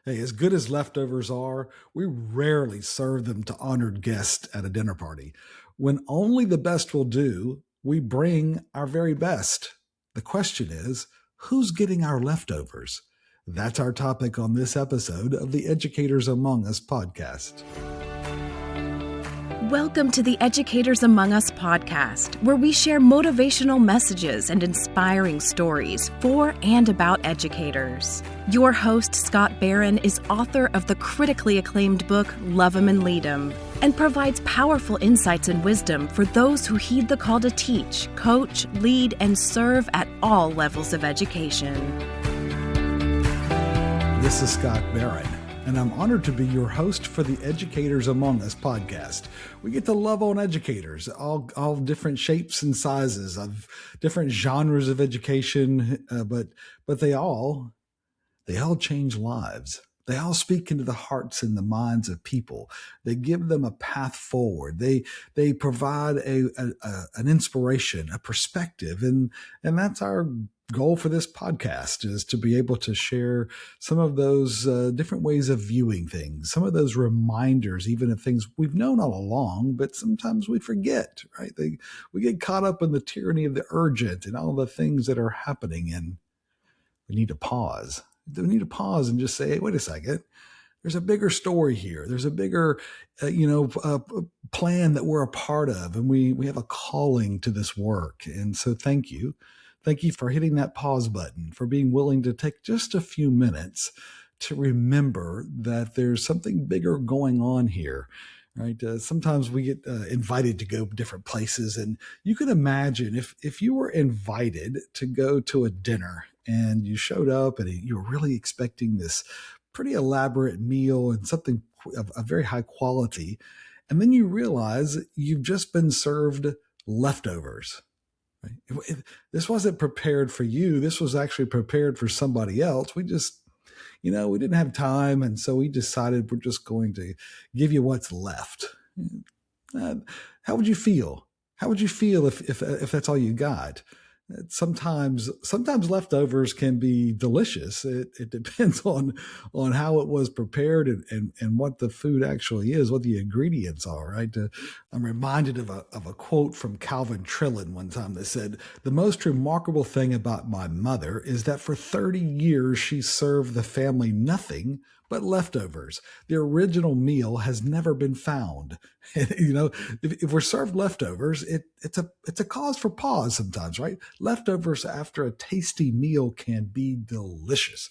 Hey, as good as leftovers are, we rarely serve them to honored guests at a dinner party. When only the best will do, we bring our very best. The question is, who's getting our leftovers? That's our topic on this episode of the Educators Among Us podcast. Welcome to the Educators Among Us podcast, where we share motivational messages and inspiring stories for and about educators. Your host, Scott Barron, is author of the critically acclaimed book, Love 'Em and Lead 'Em, and provides powerful insights and wisdom for those who heed the call to teach, coach, lead, and serve at all levels of education. This is Scott Barron, and I'm honored to be your host for the Educators Among Us podcast. We get to love on educators, all different shapes and sizes of different genres of education, but they all change lives. They all speak into the hearts and the minds of people. They give them a path forward. They provide an inspiration, a perspective, and that's our goal for this podcast, is to be able to share some of those different ways of viewing things, some of those reminders, even of things we've known all along, but sometimes we forget, right? We get caught up in the tyranny of the urgent and all the things that are happening, and we need to pause. We need to pause and just say, hey, wait a second. There's a bigger story here. There's a bigger, plan that we're a part of, and we have a calling to this work. And so thank you. Thank you for hitting that pause button, for being willing to take just a few minutes to remember that there's something bigger going on here, right? Sometimes we get invited to go different places, and you can imagine if you were invited to go to a dinner and you showed up and you were really expecting this pretty elaborate meal and something of very high quality, and then you realize you've just been served leftovers. Right? This wasn't prepared for you. This was actually prepared for somebody else. We just, we didn't have time. And so we decided we're just going to give you what's left. How would you feel? How would you feel if that's all you got? Sometimes leftovers can be delicious. It depends on how it was prepared and what the food actually is, what the ingredients are, right? I'm reminded of a quote from Calvin Trillin one time that said, "The most remarkable thing about my mother is that for 30 years she served the family nothing but leftovers. The original meal has never been found." If we're served leftovers, it's a cause for pause sometimes, right? Leftovers after a tasty meal can be delicious.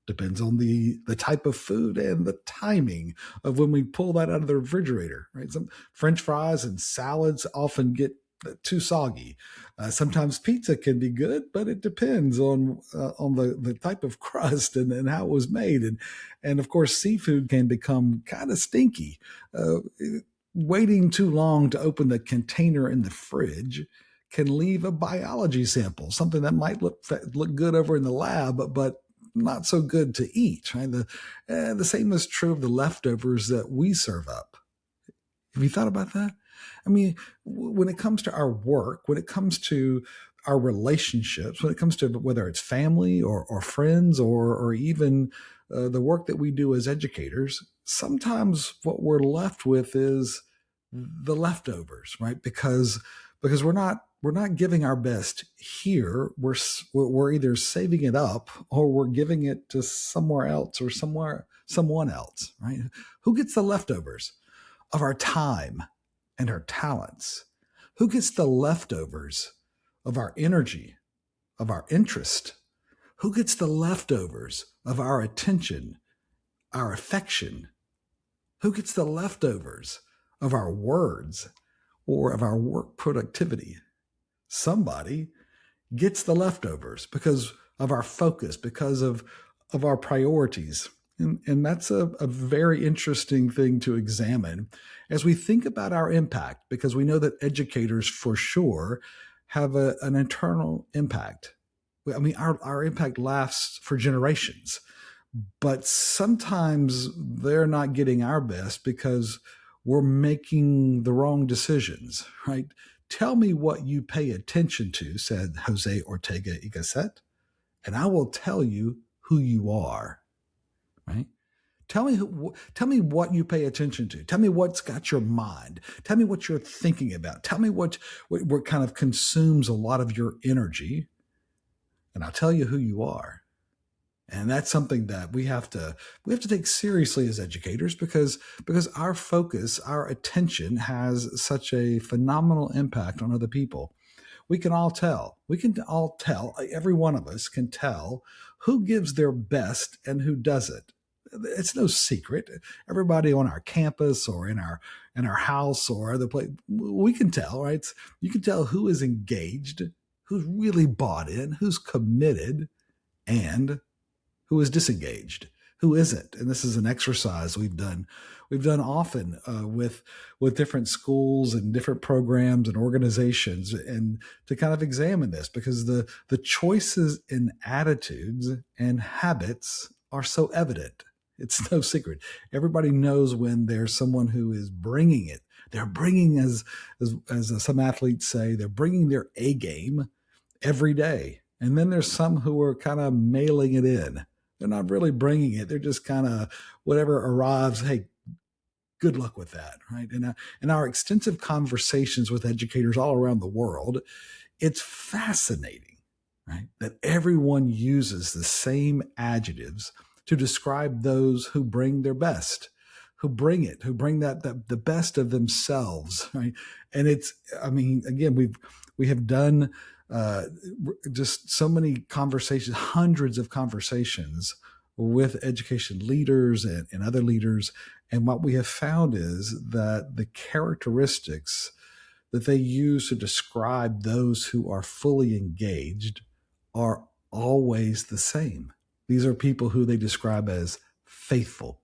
Depends on the type of food and the timing of when we pull that out of the refrigerator, right? Some French fries and salads often get too soggy. Sometimes pizza can be good, but it depends on the type of crust and how it was made. And of course, seafood can become kind of stinky. Waiting too long to open the container in the fridge can leave a biology sample, something that might look good over in the lab, but not so good to eat. Right? The same is true of the leftovers that we serve up. Have you thought about that? I mean, when it comes to our work, when it comes to our relationships, when it comes to whether it's family or friends or even the work that we do as educators, sometimes what we're left with is the leftovers, right? Because we're not giving our best here. We're either saving it up or we're giving it to somewhere else or someone else, right? Who gets the leftovers of our time and our talents? Who gets the leftovers of our energy, of our interest? Who gets the leftovers of our attention, our affection? Who gets the leftovers of our words or of our work productivity? Somebody gets the leftovers because of our focus, because of our priorities. And that's a very interesting thing to examine as we think about our impact, because we know that educators for sure have an internal impact. I mean, our impact lasts for generations, but sometimes they're not getting our best because we're making the wrong decisions, right? Tell me what you pay attention to, said Jose Ortega y Gasset, and I will tell you who you are, right? Tell me what you pay attention to. Tell me what's got your mind. Tell me what you're thinking about. Tell me what kind of consumes a lot of your energy, and I'll tell you who you are. And that's something that we have to take seriously as educators, because our focus, our attention has such a phenomenal impact on other people. We can all tell. Every one of us can tell who gives their best and who doesn't. It's no secret. Everybody on our campus or in our house or other place, we can tell, right? You can tell who is engaged, who's really bought in, who's committed, and who is disengaged, who isn't. And this is an exercise we've done often with different schools and different programs and organizations, and to kind of examine this, because the choices in attitudes and habits are so evident. It's no secret. Everybody knows when there's someone who is bringing it. They're bringing, as some athletes say, they're bringing their A game every day. And then there's some who are kind of mailing it in. They're not really bringing it. They're just kind of whatever arrives. Hey, good luck with that, right? And in our extensive conversations with educators all around the world, it's fascinating, right, that everyone uses the same adjectives to describe those who bring their best, who bring the best of themselves, right? And again, we have done just so many conversations, hundreds of conversations with education leaders and other leaders. And what we have found is that the characteristics that they use to describe those who are fully engaged are always the same. These are people who they describe as faithful,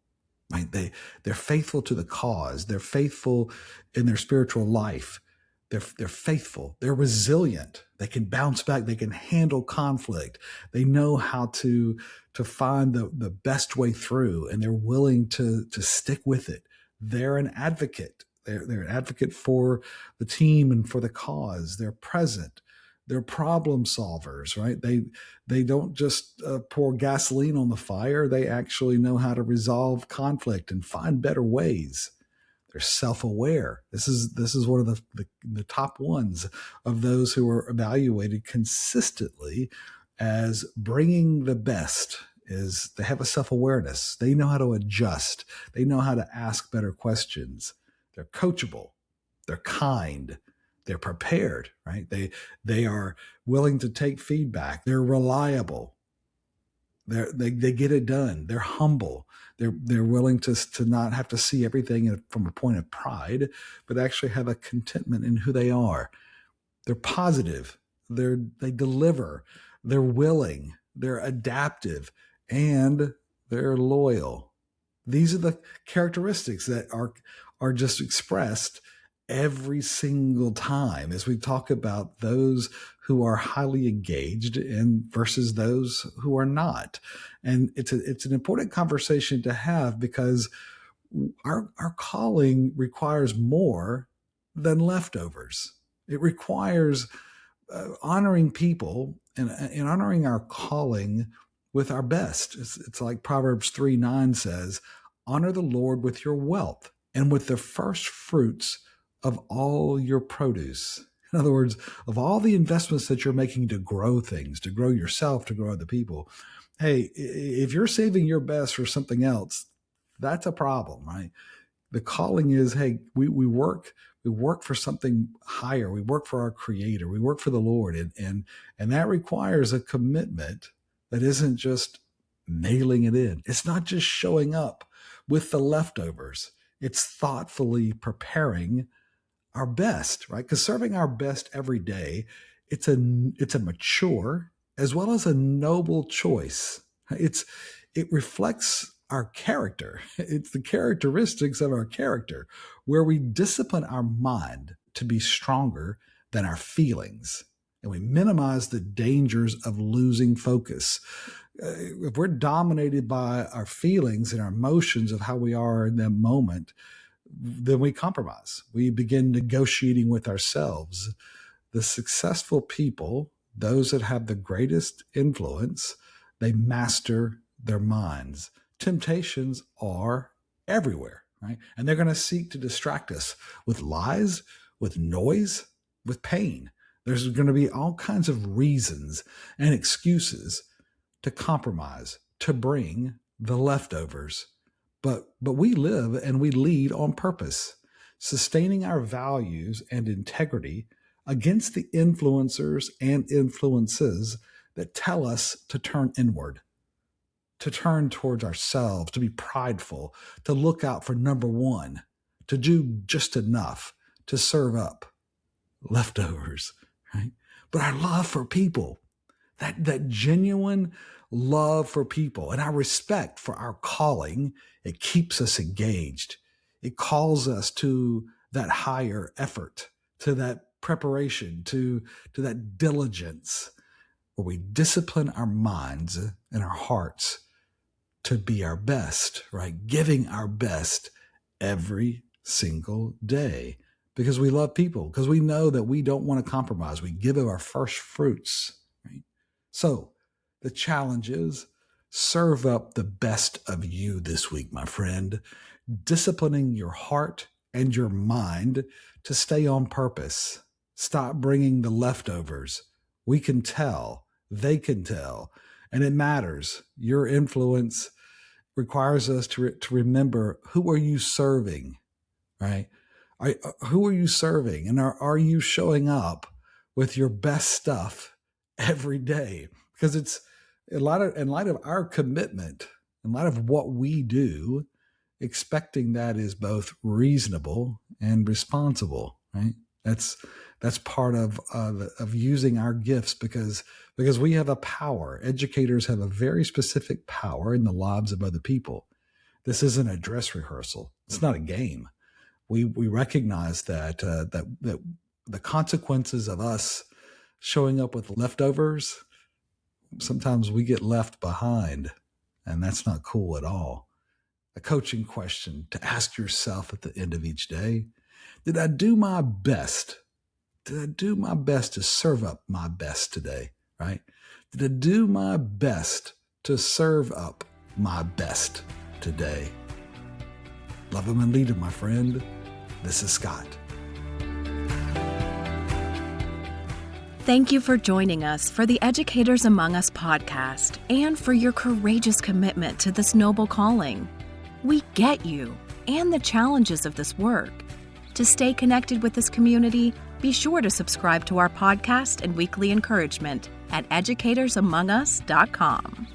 right? They're faithful to the cause. They're faithful in their spiritual life. They're faithful. They're resilient. They can bounce back. They can handle conflict. They know how to find the best way through, and they're willing to stick with it. They're an advocate. They're an advocate for the team and for the cause. They're present. They're problem solvers, right? They don't just pour gasoline on the fire. They actually know how to resolve conflict and find better ways. They're self-aware. This is one of the top ones of those who are evaluated consistently as bringing the best. Is they have a self-awareness. They know how to adjust. They know how to ask better questions. They're coachable. They're kind. They're prepared, right? They are willing to take feedback. They're reliable. They get it done. They're humble. They're willing to not have to see everything from a point of pride, but actually have a contentment in who they are. They're positive. They deliver. They're willing. They're adaptive, and they're loyal. These are the characteristics that are just expressed every single time as we talk about those who are highly engaged and versus those who are not. And it's an important conversation to have, because our calling requires more than leftovers. It requires honoring people and honoring our calling with our best. It's like Proverbs 3:9 says, honor the Lord with your wealth and with the first fruits of all your produce. In other words, of all the investments that you're making to grow things, to grow yourself, to grow other people, hey, if you're saving your best for something else, that's a problem, right? The calling is, hey, we work for something higher. We work for our Creator. We work for the Lord. And that requires a commitment that isn't just mailing it in. It's not just showing up with the leftovers. It's thoughtfully preparing our best, right? Because serving our best every day, it's a mature as well as a noble choice. It reflects our character. It's the characteristics of our character, where we discipline our mind to be stronger than our feelings, and we minimize the dangers of losing focus. If we're dominated by our feelings and our emotions of how we are in that moment, then we compromise. We begin negotiating with ourselves. The successful people, those that have the greatest influence, they master their minds temptations are everywhere, right? And they're going to seek to distract us with lies, with noise, with pain. There's going to be all kinds of reasons and excuses to compromise, to bring the leftovers. But we live and we lead on purpose, sustaining our values and integrity against the influencers and influences that tell us to turn inward, to turn towards ourselves, to be prideful, to look out for number one, to do just enough, to serve up leftovers, right? But our love for people, that genuine love for people and our respect for our calling, it keeps us engaged. It calls us to that higher effort, to that preparation, to that diligence, where we discipline our minds and our hearts to be our best, right? Giving our best every single day because we love people, because we know that we don't want to compromise. We give of our first fruits, right? So the challenge is serve up the best of you this week, my friend, disciplining your heart and your mind to stay on purpose. Stop bringing the leftovers. We can tell, they can tell, and it matters. Your influence requires us to remember, who are you serving, right? Who are you serving? And are you showing up with your best stuff every day? Because it's in light of our commitment, in light of what we do, expecting that is both reasonable and responsible, right? That's part of using our gifts because we have a power. Educators have a very specific power in the lives of other people. This isn't a dress rehearsal. It's not a game. We recognize that the consequences of us showing up with leftovers, sometimes we get left behind, and that's not cool at all. A coaching question to ask yourself at the end of each day: did I do my best? Did I do my best to serve up my best today, right? Did I do my best to serve up my best today? Love him and lead him, my friend. This is Scott. Thank you for joining us for the Educators Among Us podcast and for your courageous commitment to this noble calling. We get you and the challenges of this work. To stay connected with this community, be sure to subscribe to our podcast and weekly encouragement at educatorsamongus.com.